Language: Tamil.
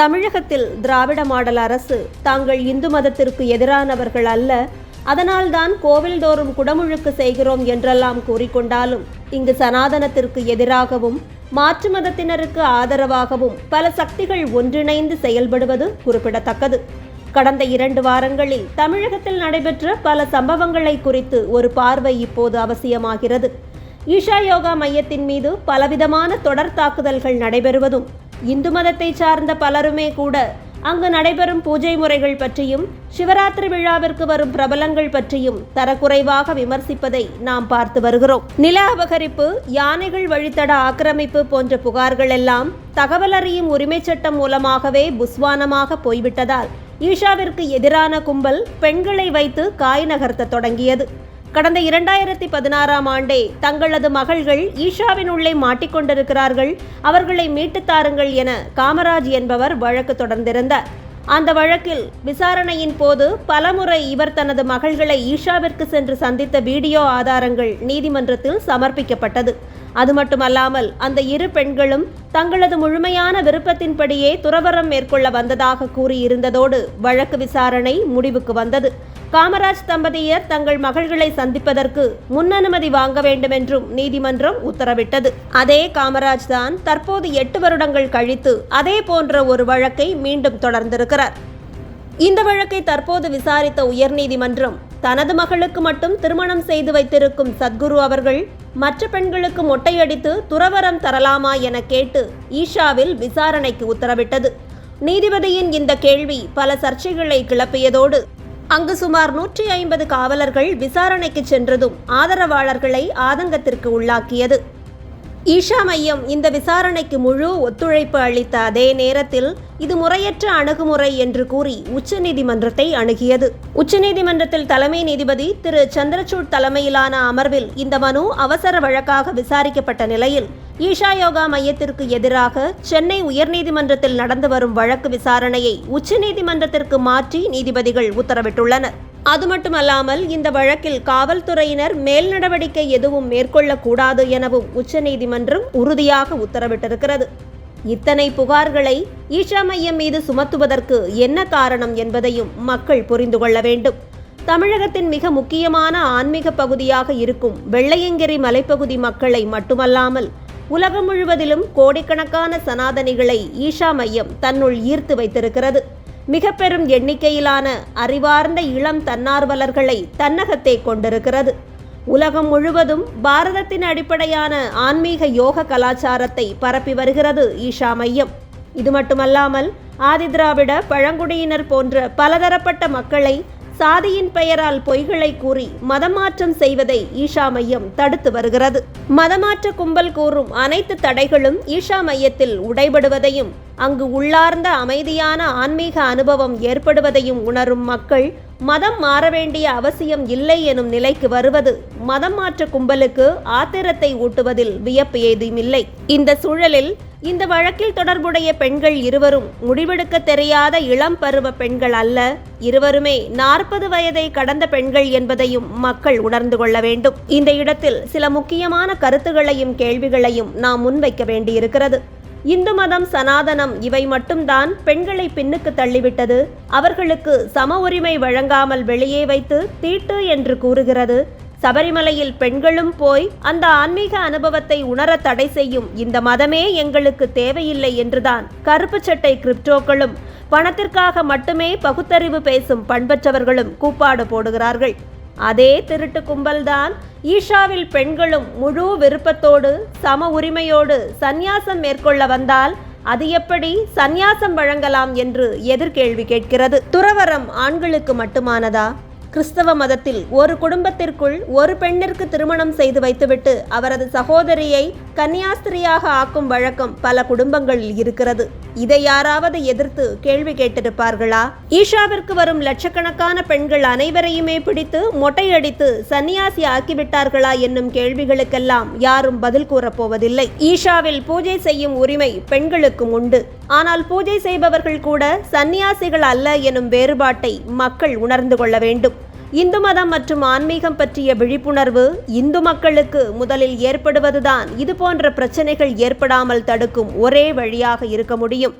தமிழகத்தில் திராவிட மாடல் அரசு தாங்கள் இந்து மதத்திற்கு எதிரானவர்கள் அல்ல, அதனால்தான் கோவில்தோறும் குடமுழுக்கு செய்கிறோம் என்றெல்லாம் கூறிக்கொண்டாலும் இங்கு சனாதனத்திற்கு எதிராகவும் மாற்று மதத்தினருக்கு ஆதரவாகவும் பல சக்திகள் ஒன்றிணைந்து செயல்படுவது குறிப்பிடத்தக்கது. கடந்த 2 வாரங்களில் தமிழகத்தில் நடைபெற்ற பல சம்பவங்களை குறித்து ஒரு பார்வை இப்போது அவசியமாகிறது. ஈஷா யோகா மையத்தின் மீது பலவிதமான தொடர் தாக்குதல்கள் நடைபெறுவதும், இந்து மதத்தை சார்ந்த பலருமே கூட அங்கு நடைபெறும் பூஜை முறைகள் பற்றியும் சிவராத்திரி விழாவிற்கு வரும் பிரபலங்கள் பற்றியும் தரக்குறைவாக விமர்சிப்பதை நாம் பார்த்து வருகிறோம். நில அபகரிப்பு, யானைகள் வழித்தட ஆக்கிரமிப்பு போன்ற புகார்கள் எல்லாம் தகவல் அறியும் உரிமை சட்டம் மூலமாகவே புஸ்வானமாக போய்விட்டதால் ஈஷாவிற்கு எதிரான கும்பல் பெண்களை வைத்து காய் நகர்த்த தொடங்கியது. கடந்த 2016ஆம் ஆண்டே தங்களது மகள்கள் ஈஷாவின் உள்ளே மாட்டிக்கொண்டிருக்கிறார்கள், அவர்களை மீட்டுத் தாருங்கள் என காமராஜ் என்பவர் வழக்கு தொடர்ந்திருந்தார். அந்த வழக்கில் விசாரணையின் போது பலமுறை இவர் தனது மகள்களை ஈஷாவிற்கு சென்று சந்தித்த வீடியோ ஆதாரங்கள் நீதிமன்றத்தில் சமர்ப்பிக்கப்பட்டது. அது மட்டுமல்லாமல் அந்த 2 பெண்களும் தங்களது முழுமையான விருப்பத்தின்படியே துறவறம் மேற்கொள்ள வந்ததாக கூறியிருந்ததோடு வழக்கு விசாரணை முடிவுக்கு வந்தது. காமராஜ் தம்பதியர் தங்கள் மகள்களை சந்திப்பதற்கு முன் அனுமதி வாங்க வேண்டும் என்றும் நீதிமன்றம் உத்தரவிட்டது. அதே காமராஜ் தான் தற்போது 8 வருடங்கள் கழித்து அதே போன்ற ஒரு வழக்கை மீண்டும் தொடர்ந்திருக்கிறார். இந்த வழக்கை தற்போது விசாரித்த உயர்நீதிமன்றம் தனது மகளுக்கு மட்டும் திருமணம் செய்து வைத்திருக்கும் சத்குரு அவர்கள் மற்ற பெண்களுக்கு மொட்டையடித்து துறவரம் தரலாமா என கேட்டு ஈஷாவில் விசாரணைக்கு உத்தரவிட்டது. நீதிபதியின் இந்த கேள்வி பல சர்ச்சைகளை கிளப்பியதோடு அங்கு சுமார் 150 காவலர்கள் விசாரணைக்கு சென்றதும் ஆதரவாளர்களை ஆதங்கத்திற்கு உள்ளாக்கியது. ஈஷா மையம் இந்த விசாரணைக்கு முழு ஒத்துழைப்பு அளித்த அதே நேரத்தில் இது முறையற்ற அணுகுமுறை என்று கூறி உச்சநீதிமன்றத்தை அணுகியது. உச்சநீதிமன்றத்தில் தலைமை நீதிபதி திரு சந்திரசூட் தலைமையிலான அமர்வில் இந்த மனு அவசர வழக்காக விசாரிக்கப்பட்ட நிலையில் ஈஷா யோகா மையத்திற்கு எதிராக சென்னை உயர்நீதிமன்றத்தில் நடந்து வரும் வழக்கு விசாரணையை உச்சநீதிமன்றத்திற்கு மாற்றி நீதிபதிகள் உத்தரவிட்டுள்ளனர். அது மட்டுமல்லாமல் இந்த வழக்கில் காவல்துறையினர் மேல் நடவடிக்கை எதுவும் மேற்கொள்ளக்கூடாது எனவும் உச்சநீதிமன்றம் உறுதியாக உத்தரவிட்டிருக்கிறது. இத்தனை புகார்களை ஈஷா மையம் மீது சுமத்துவதற்கு என்ன காரணம் என்பதையும் மக்கள் புரிந்து கொள்ள வேண்டும். தமிழகத்தின் மிக முக்கியமான ஆன்மீக பகுதியாக இருக்கும் வெள்ளையங்கிரி மலைப்பகுதி மக்களை மட்டுமல்லாமல் உலகம் முழுவதிலும் கோடிக்கணக்கான சனாதனிகளை ஈஷா மையம் தன்னுள் ஈர்த்து வைத்திருக்கிறது. மிக பெரும் எண்ணிக்கையிலான அறிவார்ந்த இளம் தன்னார்வலர்களை தன்னகத்தே கொண்டிருக்கிறது. உலகம் முழுவதும் பாரதத்தின் அடிப்படையான ஆன்மீக யோக கலாச்சாரத்தை பரப்பி வருகிறது ஈஷா மையம். இது மட்டுமல்லாமல் ஆதிதிராவிட, பழங்குடியினர் போன்ற பலதரப்பட்ட மக்களை சாதியின் பெயரால் பொய்களை கூறி மதமாற்றம் செய்வதை ஈஷா மையம் தடுத்து வருகிறது. மதமாற்ற கும்பல் கூறும் அனைத்து தடைகளும் ஈஷா மையத்தில் உடைபடுவதையும் அங்கு உள்ளார்ந்த அமைதியான ஆன்மீக அனுபவம் ஏற்படுவதையும் உணரும் மக்கள் மதம் மாற வேண்டிய அவசியம் இல்லை எனும் நிலைக்கு வருவது மதம் மாற்ற கும்பலுக்கு ஆத்திரத்தை ஊட்டுவதில் வியப்பு ஏதுமில்லை. இந்த சூழலில் இந்த வழக்கில் தொடர்புடைய பெண்கள் இருவரும் முடிவெடுக்க தெரியாத இளம் பருவ பெண்கள் அல்ல, இருவருமே 40 வயதை கடந்த பெண்கள் என்பதையும் மக்கள் உணர்ந்து கொள்ள வேண்டும். இந்த இடத்தில் சில முக்கியமான கருத்துகளையும் கேள்விகளையும் நாம் முன்வைக்க வேண்டியிருக்கிறது. இந்து மதம், சனாதனம் இவை மட்டும்தான் பெண்களை பின்னுக்கு தள்ளிவிட்டது, அவர்களுக்கு சம உரிமை வழங்காமல் வெளியே வைத்து தீட்டு என்று கூறுகிறது. சபரிமலையில் பெண்களும் போய் அந்த ஆன்மீக அனுபவத்தை உணர தடை செய்யும் இந்த மதமே எங்களுக்கு தேவையில்லை என்றுதான் கருப்பு சட்டை கிரிப்டோக்களும் பணத்திற்காக மட்டுமே பகுத்தறிவு பேசும் பண்பற்றவர்களும் கூப்பாடு போடுகிறார்கள். அதே திருட்டு கும்பல்தான் ஈஷாவில் பெண்களும் முழு விருப்பத்தோடு சம உரிமையோடு சந்நியாசம் மேற்கொள்ள வந்தால் அது எப்படி சந்நியாசம் வழங்கலாம் என்று எதிர்கேள்வி கேட்கிறது. துறவரம் ஆண்களுக்கு மட்டுமானதா? கிறிஸ்தவ மதத்தில் ஒரு குடும்பத்திற்குள் ஒரு பெண்ணிற்கு திருமணம் செய்து வைத்துவிட்டு அவரது சகோதரியை கன்னியாஸ்திரியாக ஆக்கும் வழக்கம் பல குடும்பங்களில் இருக்கிறது. இதை யாராவது எதிர்த்து கேள்வி கேட்டிருப்பார்களா? ஈஷாவிற்கு வரும் லட்சக்கணக்கான பெண்கள் அனைவரையுமே பிடித்து மொட்டையடித்து சன்னியாசி ஆக்கிவிட்டார்களா என்னும் கேள்விகளுக்கெல்லாம் யாரும் பதில் கூறப்போவதில்லை. ஈஷாவில் பூஜை செய்யும் உரிமை பெண்களுக்கும் உண்டு. ஆனால் பூஜை செய்பவர்கள் கூட சன்னியாசிகள் அல்ல எனும் வேறுபாட்டை மக்கள் உணர்ந்து கொள்ள வேண்டும். இந்து மதம் மற்றும் ஆன்மீகம் பற்றிய விழிப்புணர்வு இந்து மக்களுக்கு முதலில் ஏற்படுவதுதான் இது போன்ற பிரச்சனைகள் ஏற்படாமல் தடுக்கும் ஒரே வழியாக இருக்க முடியும்.